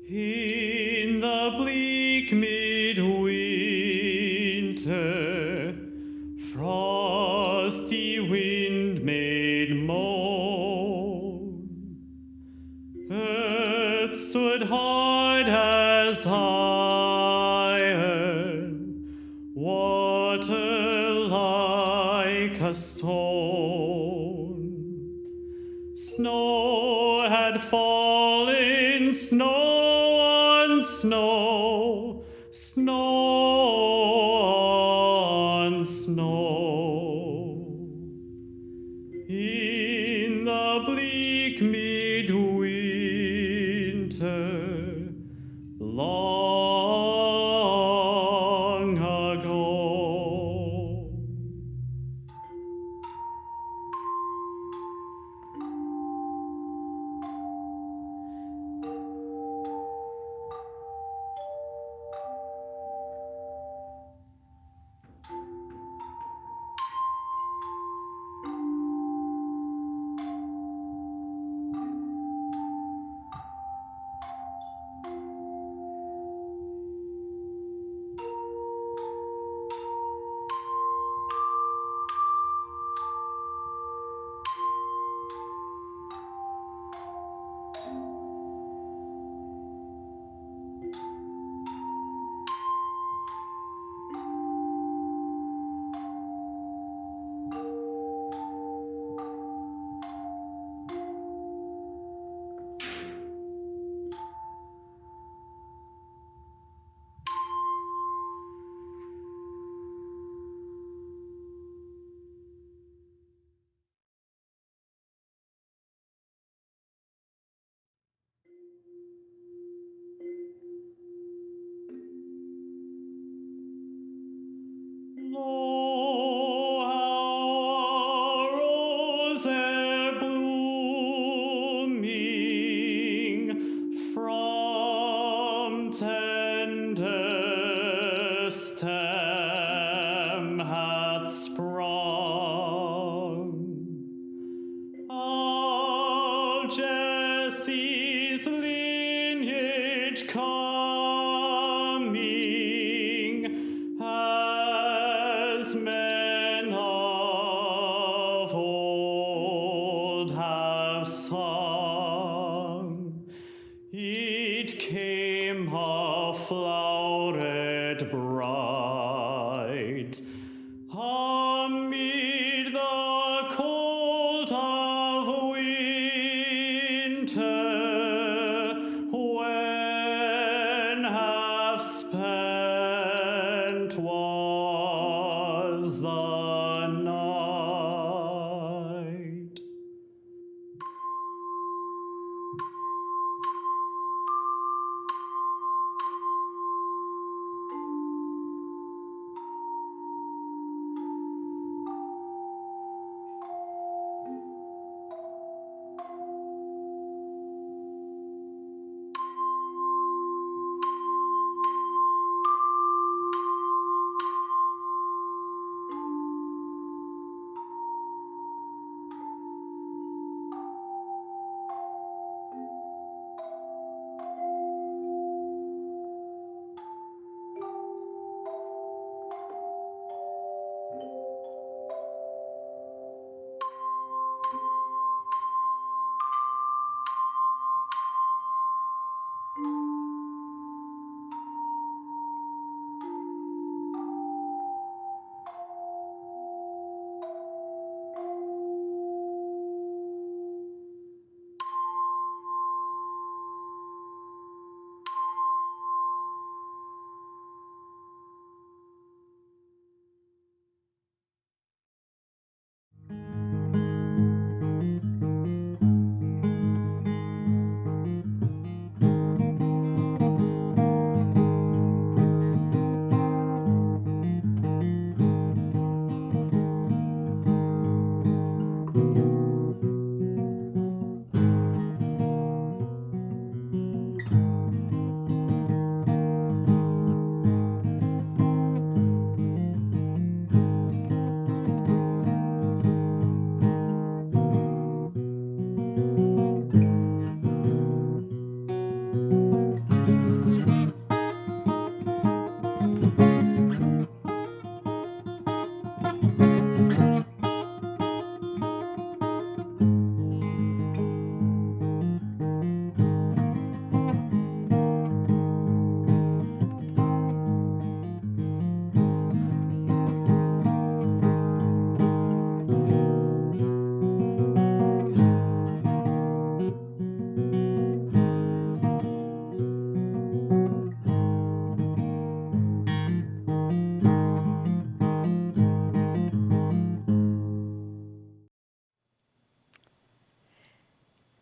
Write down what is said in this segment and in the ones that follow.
In the bleak midwinter, frosty wind made moan. Earth stood hard as iron, water like a stone. Snow had fallen, snow on snow, snow on snow. In the bleak midwinter, long ago. Lo, how roses are blooming from tender stem hath sprung. Of Jesse's lineage coming, as men of old have sung. It came a floweret bright amid the cold of winter, when half spent was the night.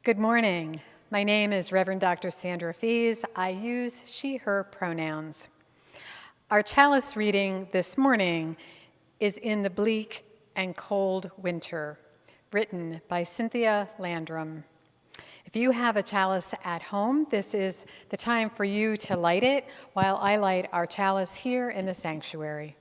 Good morning. My name is Reverend Dr. Sandra Fees. I use she, her pronouns. Our chalice reading this morning is In the Bleak and Cold Winter, written by Cynthia Landrum. If you have a chalice at home, this is the time for you to light it while I light our chalice here in the sanctuary.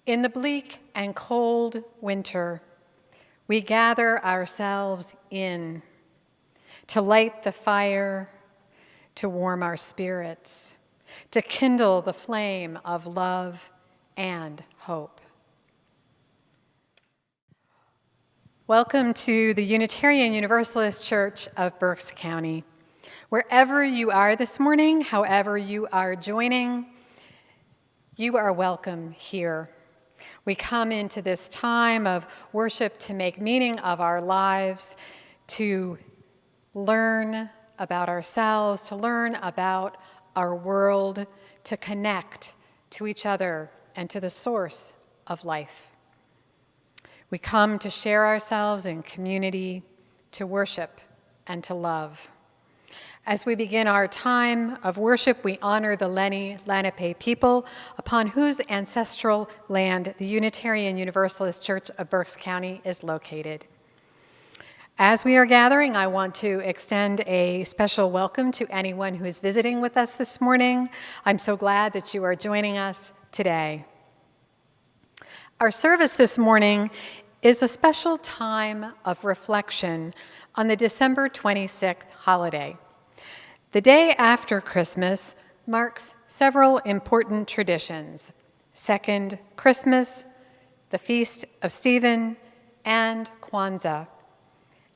In the bleak and cold winter, we gather ourselves in to light the fire, to warm our spirits, to kindle the flame of love and hope. Welcome to the Unitarian Universalist Church of Berks County. Wherever you are this morning, however you are joining, you are welcome here. We come into this time of worship to make meaning of our lives, to learn about ourselves, to learn about our world, to connect to each other and to the source of life. We come to share ourselves in community, to worship and to love. As we begin our time of worship, we honor the Lenni Lenape people upon whose ancestral land the Unitarian Universalist Church of Berks County is located. As we are gathering, I want to extend a special welcome to anyone who is visiting with us this morning. I'm so glad that you are joining us today. Our service this morning is a special time of reflection on the December 26th holiday. The day after Christmas marks several important traditions: Second Christmas, the Feast of Stephen, and Kwanzaa.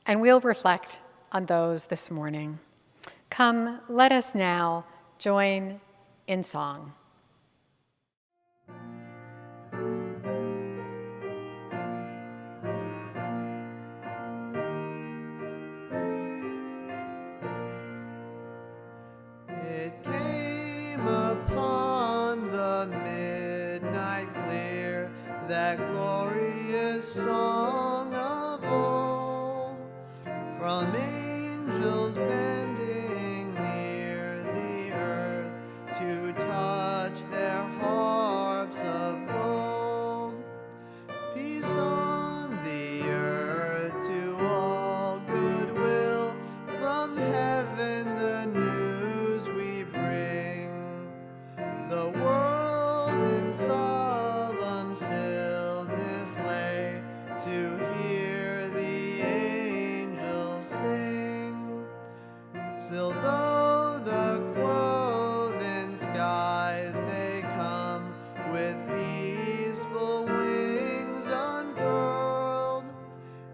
And we'll reflect on those this morning. Come, let us now join in song. It came upon the midnight clear, that glorious song of old, from angels bending near the earth to touch their harps of gold. Peace on the earth to all goodwill, from heaven the news we bring. The world in solemn stillness lay to hear the angels sing. Still though the cloven skies they come, with peaceful wings unfurled,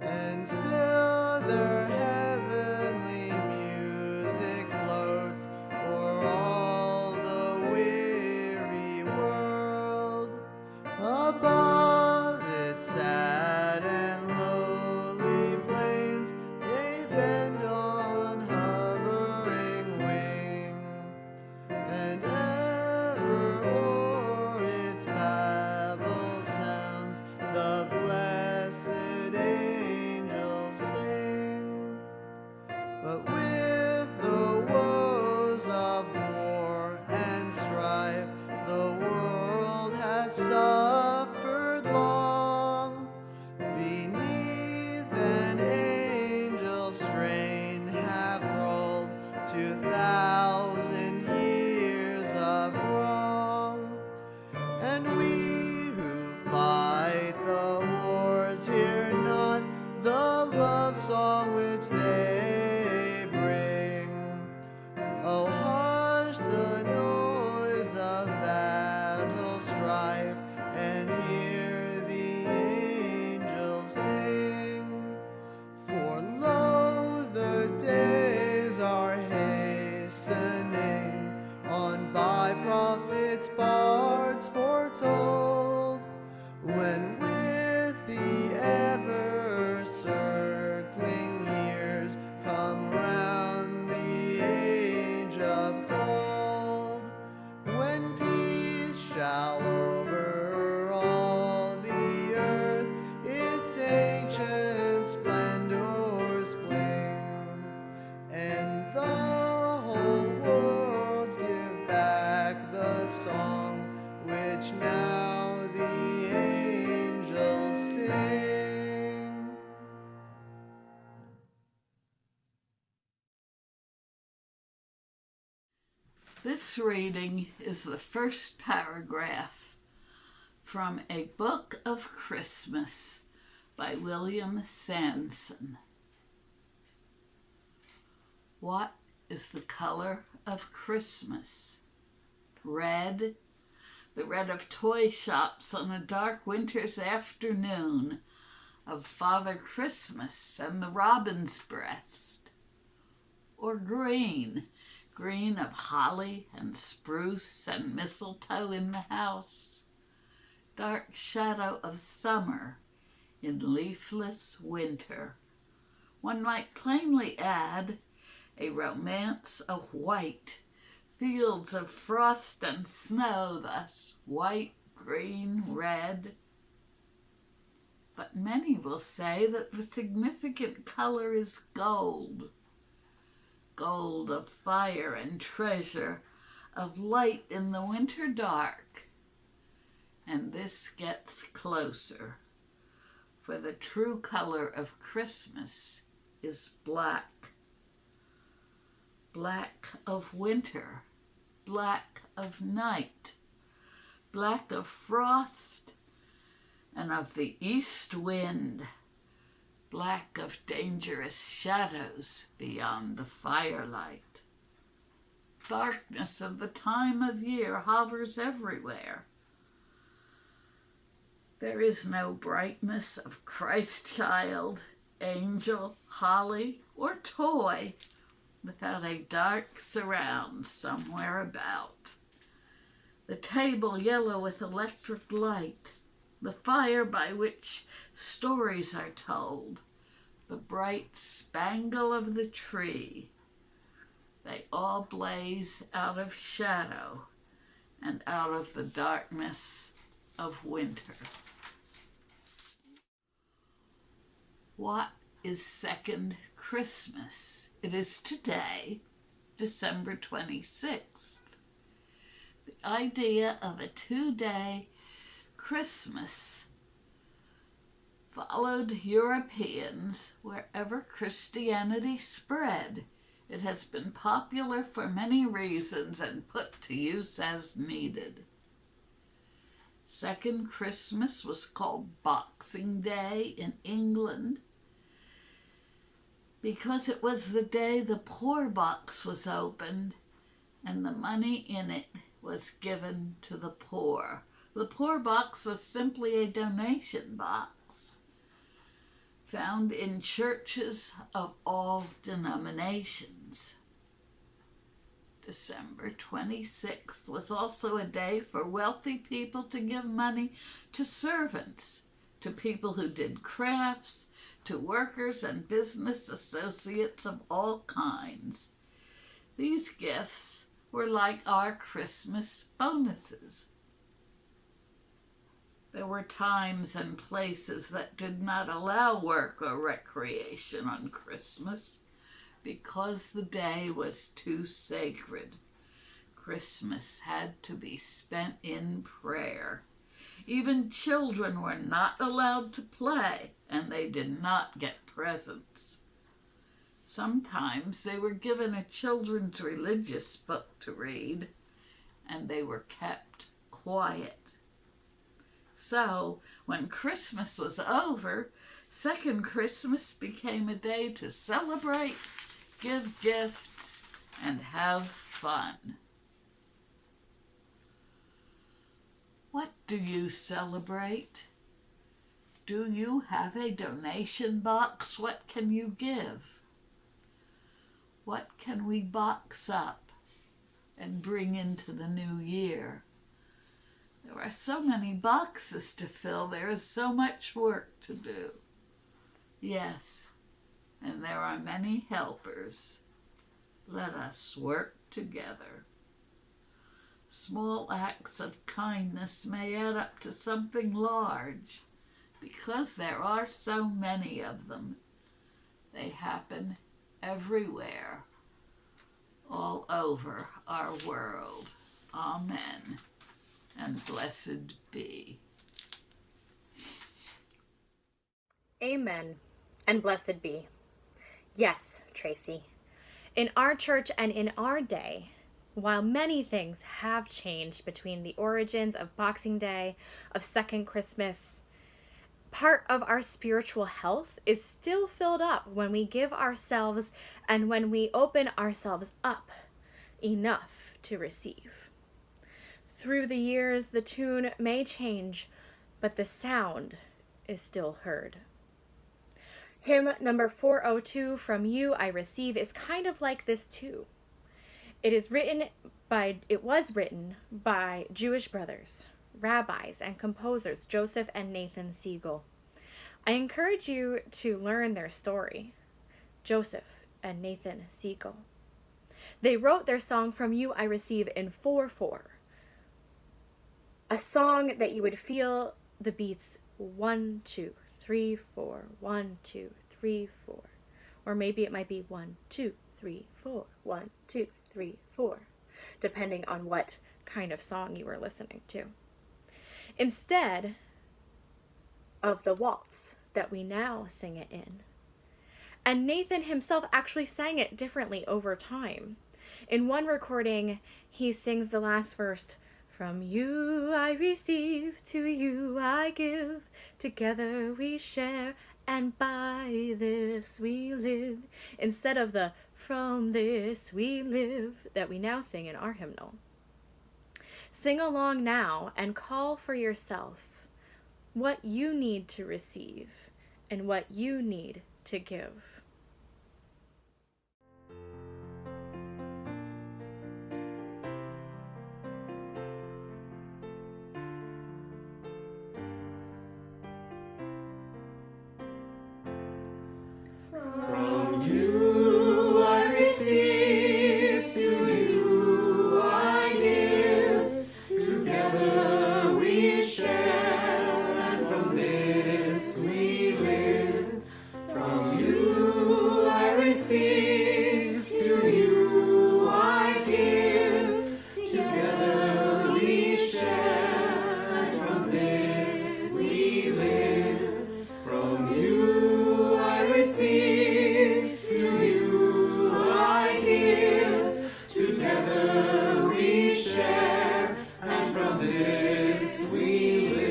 and still their heavenly music floats o'er all the weary world. Above its sad and lowly plains they bend on hovering wing, and ever o'er its babel sounds the blessed angels sing. But with the woes of war and strife the world has suffered This reading is the first paragraph from A Book of Christmas by William Sanson. What is the color of Christmas? Red, the red of toy shops on a dark winter's afternoon, of Father Christmas and the robin's breast. Or green, green of holly and spruce and mistletoe in the house. Dark shadow of summer in leafless winter. One might plainly add a romance of white, fields of frost and snow, thus white, green, red. But many will say that the significant color is gold. Gold of fire and treasure, of light in the winter dark. And this gets closer, for the true color of Christmas is black. Black of winter, black of night, black of frost and of the east wind, black of dangerous shadows beyond the firelight. Darkness of the time of year hovers everywhere. There is no brightness of Christ child, angel, holly, or toy without a dark surround somewhere about. The table yellow with electric light, the fire by which stories are told, the bright spangle of the tree, they all blaze out of shadow and out of the darkness of winter. What is second Christmas? It is today, December 26th. The idea of a 2-day Christmas followed Europeans wherever Christianity spread. It has been popular for many reasons and put to use as needed. Second Christmas was called Boxing Day in England because it was the day the poor box was opened and the money in it was given to the poor. The poor box was simply a donation box found in churches of all denominations. December 26th was also a day for wealthy people to give money to servants, to people who did crafts, to workers and business associates of all kinds. These gifts were like our Christmas bonuses. There were times and places that did not allow work or recreation on Christmas because the day was too sacred. Christmas had to be spent in prayer. Even children were not allowed to play, and they did not get presents. Sometimes they were given a children's religious book to read, and they were kept quiet. So, when Christmas was over, second Christmas became a day to celebrate, give gifts, and have fun. What do you celebrate? Do you have a donation box? What can you give? What can we box up and bring into the new year? There are so many boxes to fill. There is so much work to do. Yes, and there are many helpers. Let us work together. Small acts of kindness may add up to something large because there are so many of them. They happen everywhere, all over our world. Amen. And blessed be. Amen, and blessed be. Yes, Tracy. In our church and in our day, While many things have changed between the origins of Boxing Day, of Second Christmas, part of our spiritual health is still filled up when we give ourselves and when we open ourselves up enough to receive. Through the years, the tune may change, but the sound is still heard. Hymn number 402, From You I Receive, is kind of like this too. It was written by Jewish brothers, rabbis, and composers Joseph and Nathan Siegel. I encourage you to learn their story, Joseph and Nathan Siegel. They wrote their song From You I Receive in 4/4, a song that you would feel the beats 1, 2, 3, 4, 1, 2, 3, 4, or maybe it might be 1, 2, 3, 4, 1, 2, 3, 4, depending on what kind of song you were listening to, instead of the waltz that we now sing it in. And Nathan himself actually sang it differently over time. In one recording, he sings the last verse, From you I receive, to you I give, together we share, and by this we live, instead of the from this we live that we now sing in our hymnal. Sing along now and call for yourself what you need to receive and what you need to give. From you I receive, to you I give, together we share, and from this we live. From you I receive, to you I give, together we share, and from this we live. From you I receive, to you I give, together we share, and from this we live.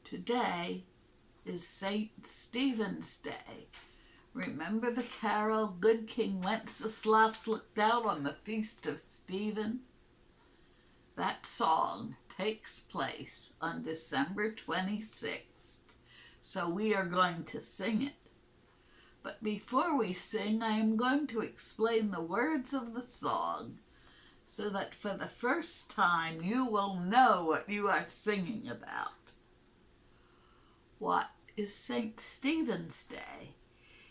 Today is St. Stephen's Day. Remember the carol, Good King Wenceslas looked out on the feast of Stephen? That song takes place on December 26th, so we are going to sing it. But before we sing, I am going to explain the words of the song so that for the first time you will know what you are singing about. What is St. Stephen's Day?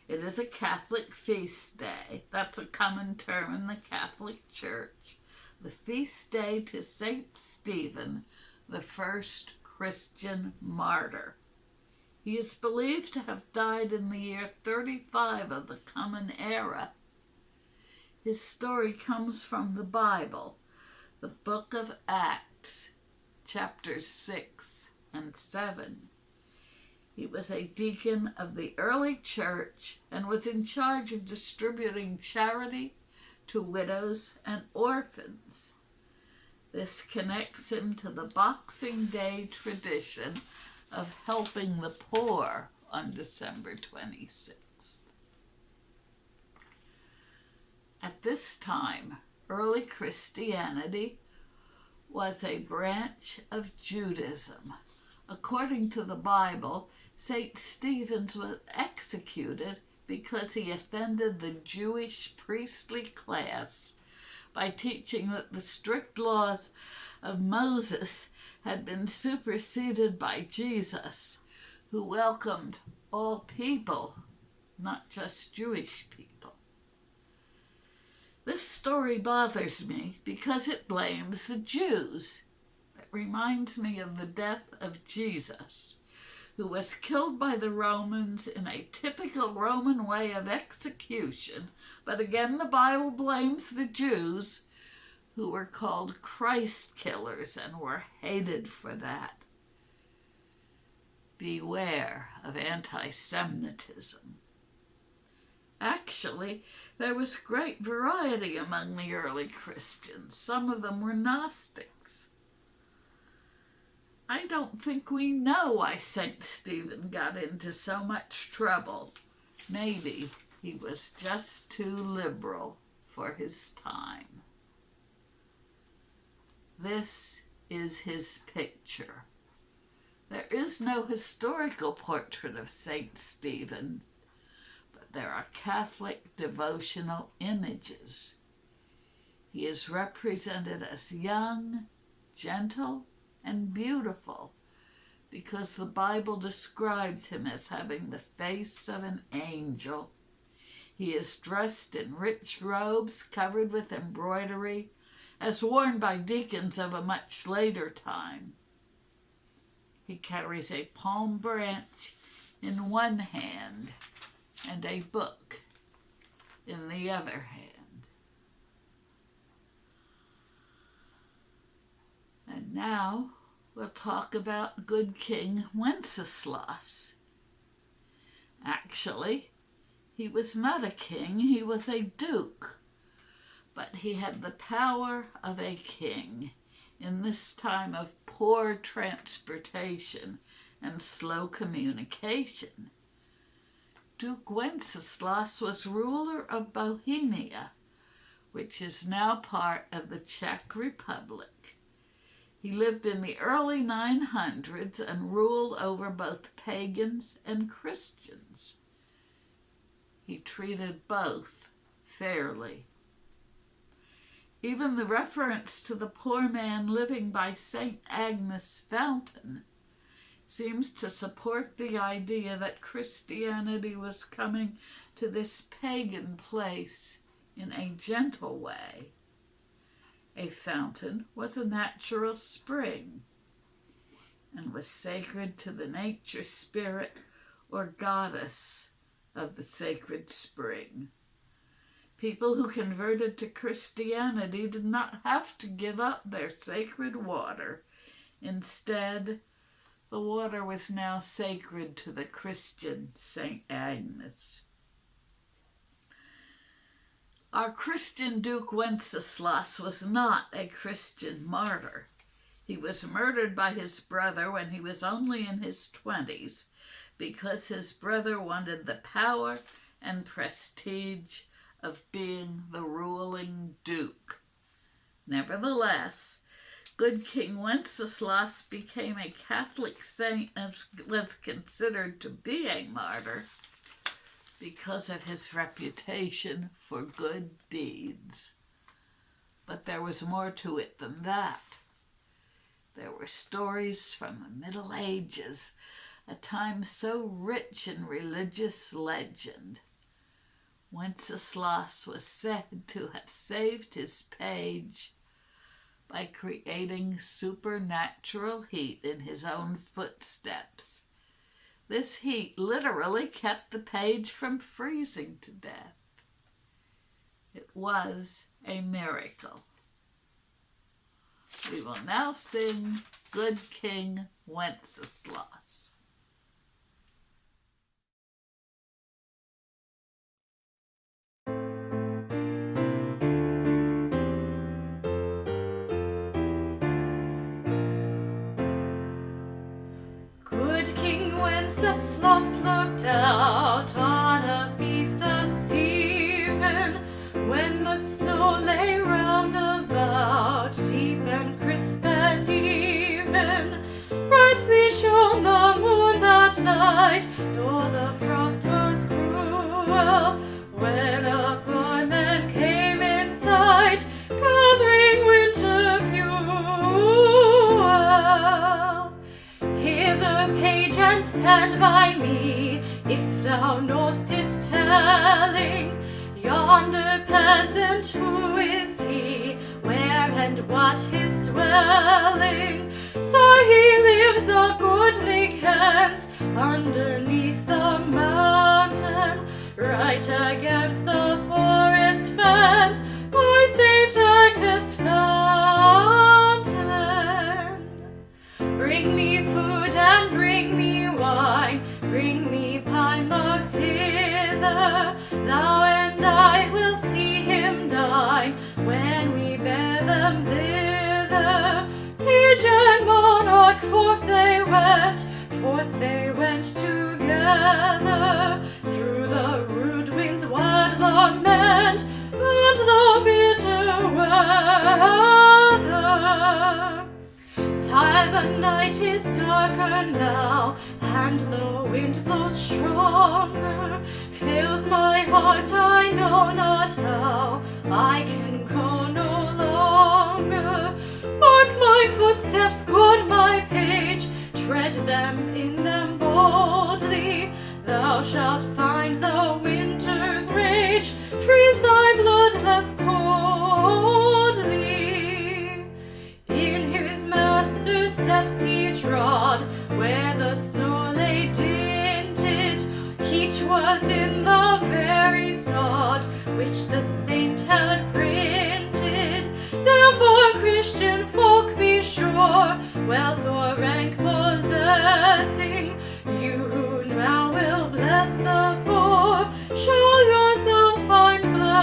It is a Catholic feast day. That's a common term in the Catholic Church. The feast day to St. Stephen, the first Christian martyr. He is believed to have died in the year 35 of the Common Era. His story comes from the Bible, the book of Acts, chapters 6 and 7. He was a deacon of the early church and was in charge of distributing charity to widows and orphans. This connects him to the Boxing Day tradition of helping the poor on December 26th. At this time, early Christianity was a branch of Judaism. According to the Bible, St. Stephen was executed because he offended the Jewish priestly class by teaching that the strict laws of Moses had been superseded by Jesus, who welcomed all people, not just Jewish people. This story bothers me because it blames the Jews. It reminds me of the death of Jesus, who was killed by the Romans in a typical Roman way of execution. But again, the Bible blames the Jews, who were called Christ killers and were hated for that. Beware of anti-Semitism. Actually, there was great variety among the early Christians. Some of them were Gnostics. I don't think we know why St. Stephen got into so much trouble. Maybe he was just too liberal for his time. This is his picture. There is no historical portrait of St. Stephen, but there are Catholic devotional images. He is represented as young, gentle, and beautiful because the Bible describes him as having the face of an angel. He is dressed in rich robes covered with embroidery, as worn by deacons of a much later time. He carries a palm branch in one hand and a book in the other hand. And now we'll talk about good King Wenceslas. Actually, he was not a king, he was a duke. But he had the power of a king in this time of poor transportation and slow communication. Duke Wenceslas was ruler of Bohemia, which is now part of the Czech Republic. He lived in the early 900s and ruled over both pagans and Christians. He treated both fairly. Even the reference to the poor man living by St. Agnes' fountain seems to support the idea that Christianity was coming to this pagan place in a gentle way. A fountain was a natural spring and was sacred to the nature spirit or goddess of the sacred spring. People who converted to Christianity did not have to give up their sacred water. Instead, the water was now sacred to the Christian St. Agnes. Our Christian Duke Wenceslas was not a Christian martyr. He was murdered by his brother when he was only in his 20s because his brother wanted the power and prestige of being the ruling duke. Nevertheless, good King Wenceslas became a Catholic saint and was considered to be a martyr because of his reputation for good deeds. But there was more to it than that. There were stories from the Middle Ages, a time so rich in religious legend. Wenceslas was said to have saved his page by creating supernatural heat in his own footsteps. This heat literally kept the page from freezing to death. It was a miracle. We will now sing Good King Wenceslas. Good King Wenceslas looked out on a feast of Stephen, when the snow lay round about, deep and crisp and even. Brightly shone the moon that night, though the frost was cruel, when a poor man came in sight, gathering winter fuel. Hear the page and stand by me, thou know'st it telling. Yonder peasant, who is he? Where and what his dwelling? So he lives a goodly Kent underneath the mountain, right against the forest fence by St. Agnes' fountain. Bring me food and bring me wine, bring me pine logs hither, thou and I will see him dine when we bear them thither. Page and monarch, forth they went together, through the rude wind's wild lament and the bitter weather. Sigh, the night is darker now, and the wind blows stronger, fills my heart, I know not how, I can go no longer. Mark my footsteps, good my page, tread them in them boldly, thou shalt find the winter's rage, freeze thy blood less coldly. In his master's steps he trod, where the snow lay dinted, heat was in the very sod which the saint had printed. Therefore, Christian folk, be sure, wealth or rank possessing, you who now will bless the poor, shall yourselves find blessing.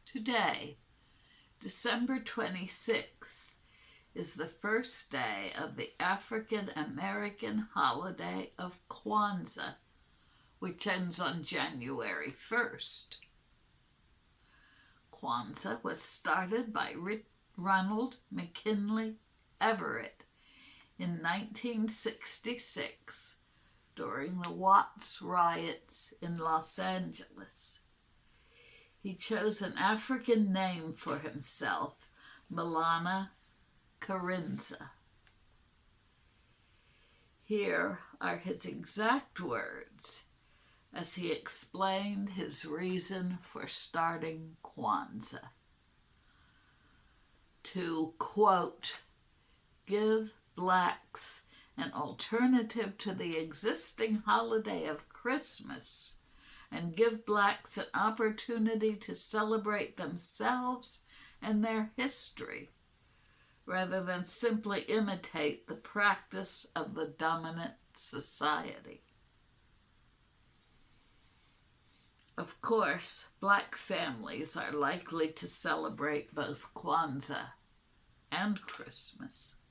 Today, December 26th, is the first day of the African American holiday of Kwanzaa, which ends on January 1st. Kwanzaa was started by Ronald McKinley Everett in 1966 during the Watts riots in Los Angeles. He chose an African name for himself, Malana Karinza. Here are his exact words as he explained his reason for starting Kwanzaa. To, quote, give blacks an alternative to the existing holiday of Christmas and give blacks an opportunity to celebrate themselves and their history, rather than simply imitate the practice of the dominant society. Of course, black families are likely to celebrate both Kwanzaa and Christmas.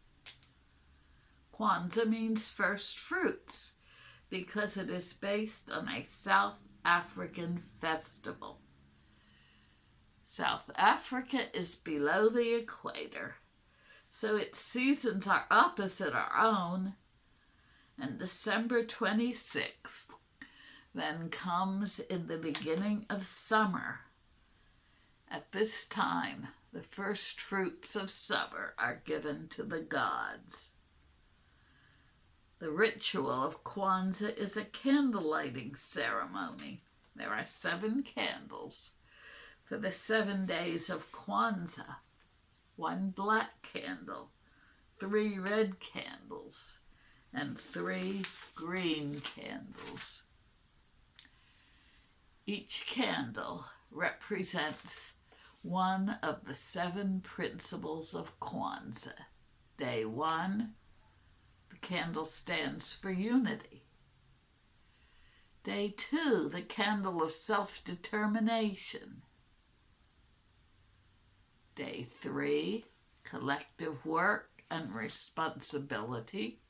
Kwanzaa means first fruits because it is based on a South African festival. South Africa is below the equator, so its seasons are opposite our own, and December 26th then comes in the beginning of summer. At this time, the first fruits of summer are given to the gods. The ritual of Kwanzaa is a candle lighting ceremony. There are 7 candles for the 7 days of Kwanzaa. 1 black candle, 3 red candles, and 3 green candles. Each candle represents one of the 7 principles of Kwanzaa. Day 1, the candle stands for unity. Day 2, the candle of self-determination. Day 3, collective work and responsibility.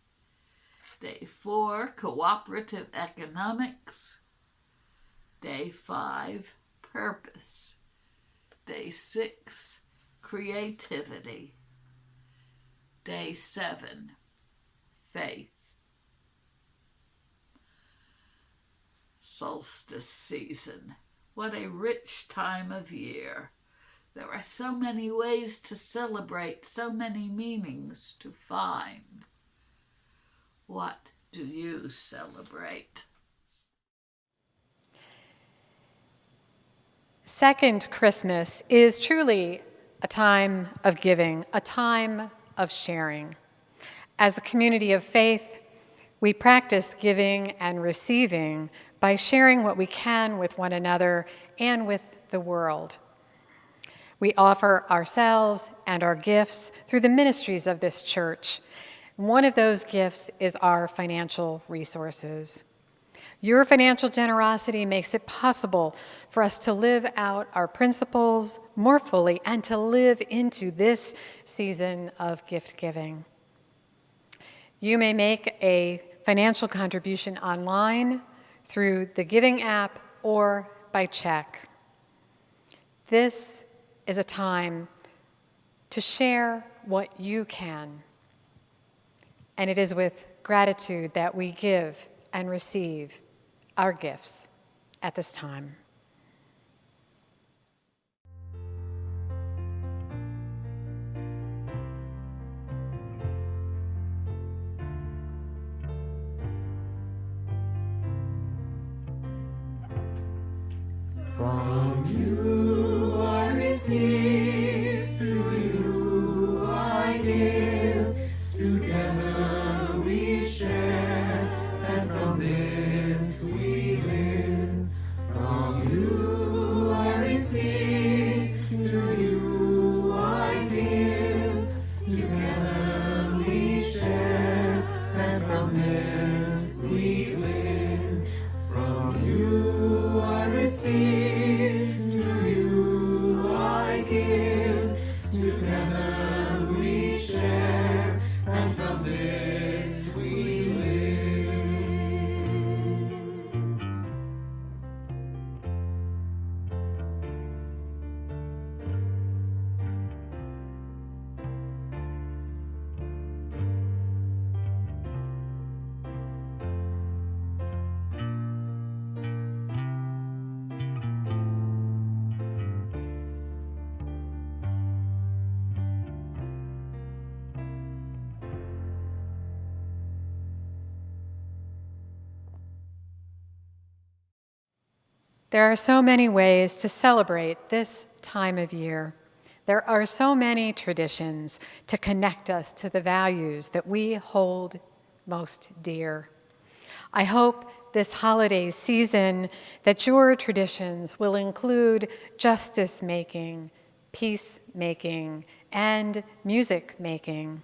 Day 4, cooperative economics. Day 5, purpose. Day 6, creativity. Day 7, faith. Solstice season. What a rich time of year There are so many ways to celebrate, so many meanings to find. What do you celebrate? Second Christmas is truly a time of giving, a time of sharing. As a community of faith, we practice giving and receiving by sharing what we can with one another and with the world. We offer ourselves and our gifts through the ministries of this church. One of those gifts is our financial resources. Your financial generosity makes it possible for us to live out our principles more fully and to live into this season of gift giving. You may make a financial contribution online through the Giving app or by check. This is a time to share what you can. And it is with gratitude that we give and receive our gifts at this time. From you I receive, to you I give. Together we share, and from this we live. From you I receive, to you I give. Together we share, and from this we live. From you I receive, to you I give. Together we share, and from this we live. There are so many ways to celebrate this time of year. There are so many traditions to connect us to the values that we hold most dear. I hope this holiday season that your traditions will include justice making, peace making, and music making.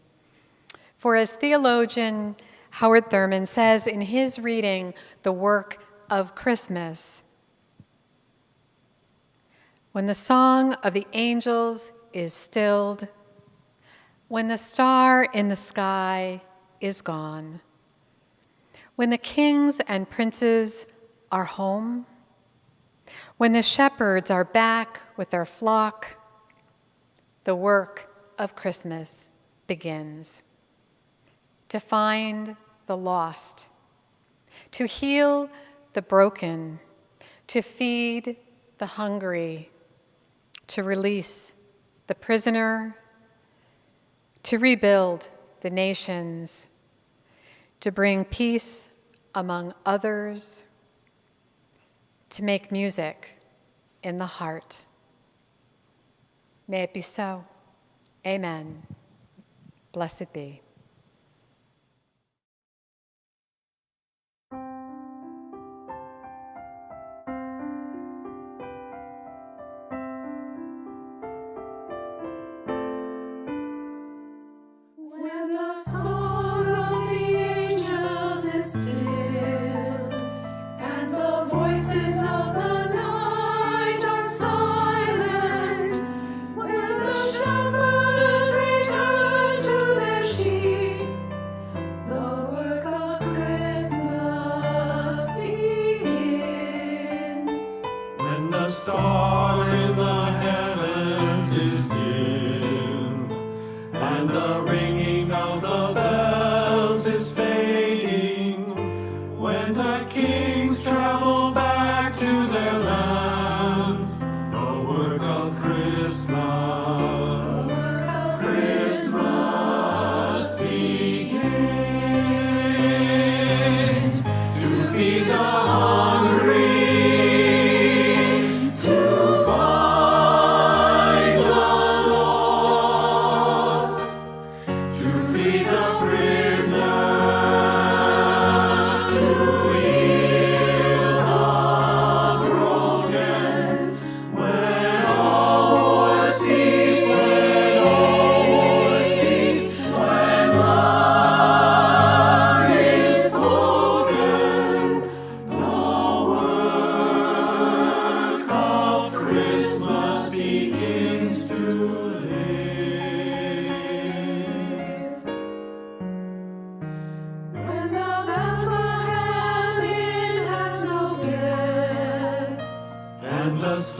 For as theologian Howard Thurman says in his reading, The Work of Christmas, when the song of the angels is stilled, when the star in the sky is gone, when the kings and princes are home, when the shepherds are back with their flock, the work of Christmas begins. To find the lost, to heal the broken, to feed the hungry, to release the prisoner, to rebuild the nations, to bring peace among others, to make music in the heart. May it be so. Amen. Blessed be. When the song of the angels is stilled, and the voices of the night are silent, when the shepherds return to their sheep, the work of Christmas begins. When the stars in the heavens is dim, and the ringing of the bells is fading, when the kings travel back to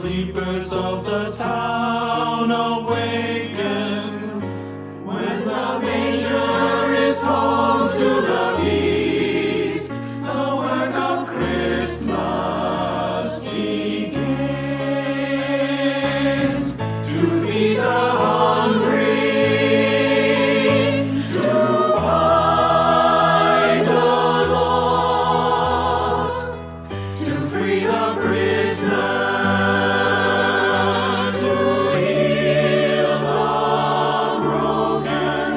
sleepers of the town awaken. When the manger is home to the beast, the work of Christmas begins. To feed the hungry, to find the lost, to free the prisoner, to heal the broken.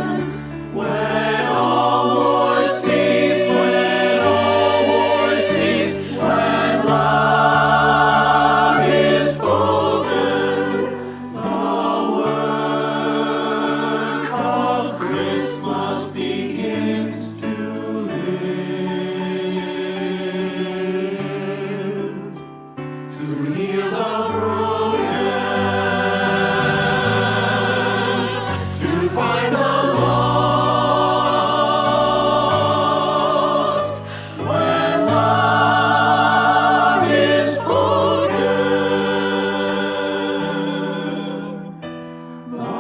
When all wars cease, when all wars cease, when love is spoken, the work of Christmas begins to live. To heal the broken, to find the lost. When love is spoken, the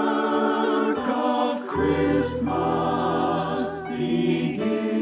work of Christmas begins.